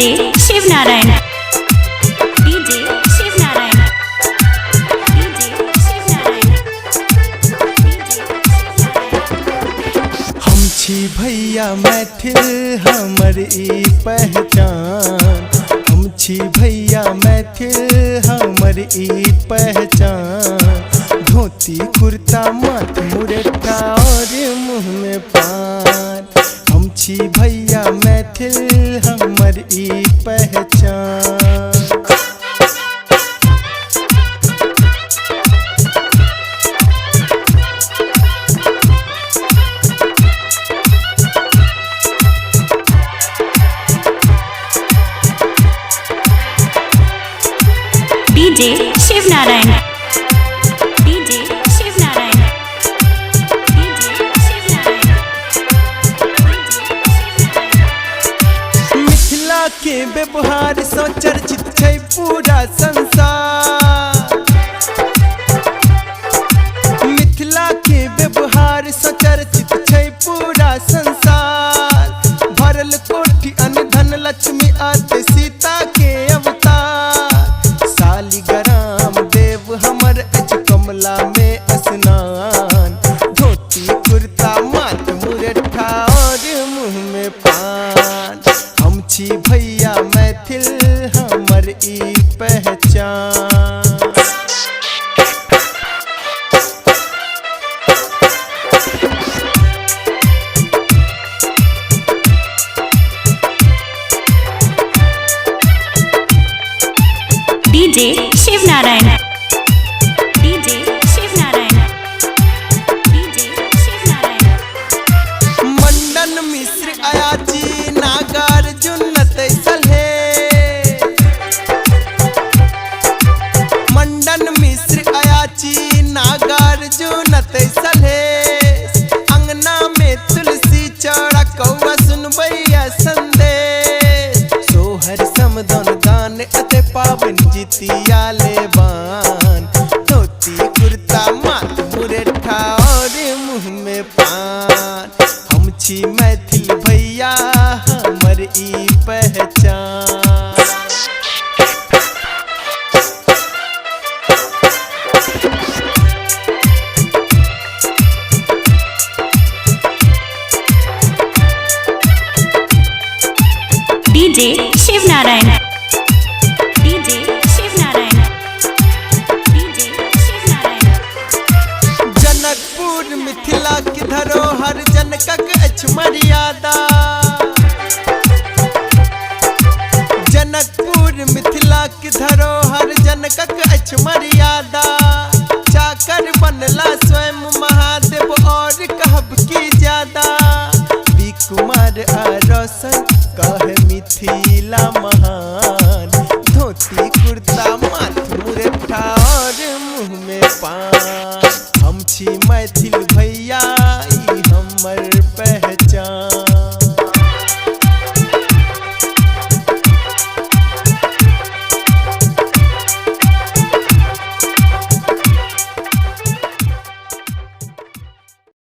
DJ Shiv Narayan, DJ Shiv Narayan, DJ Shiv Narayan, हम छी भैया मैथिल हमर ई पहचान, हम छी भैया मैथिल हमर ई पहचान। धोती कुर्ता माथ मुरेठा और मुँह में पान, हम छी भैया मैथिल हमर ई पहचान। DJ Shiv Narayan, DJ Shiv Narayan, DJ Shiv Narayan. Mithila के व्यवहार सँ चर्चित छै पूरा संसार, मिथिला के व्यवहार सँ चर्चित छै पूरा संसार। भरल कोठी अन्न धन लक्ष्मी आदि सीता के अवतार। शालिग्राम देव हमर अछि कमला में स्नान। धोती कुर्ता माथ मुरेठा और मुँह में पान, हम छी भैया मैथिल हमर ई पहचान। DJ Shiv Narayan, DJ Shiv Narayan, DJ Shiv Narayan. Mandan Mishra Ayachi Nagarjun तैसले, मंडन मिश्र अयाची नागार्जुन तैसले। अंगना में तुलसी चौड़ा कौआ सुनबैया संदेश। सोहर समदन गान अते पावन जितिया लेबान। धोती कुर्ता माथ मुरेठा और मुँह में पान, हम छी मैथिल भैया हमर ई पहचान। DJ Shiv Narayan, DJ Shiv Narayan, DJ Shiv Narayan. Janakpur Mithila की धरोहर जनकक अछि मर्यादा। जनकपुर मिथिला की धरोहर जनकक अछि मर्यादा। चाकर बनला स्वयं महादेव और कहब की ज्यादा। बी कुमार आ रोशन कह मिथिला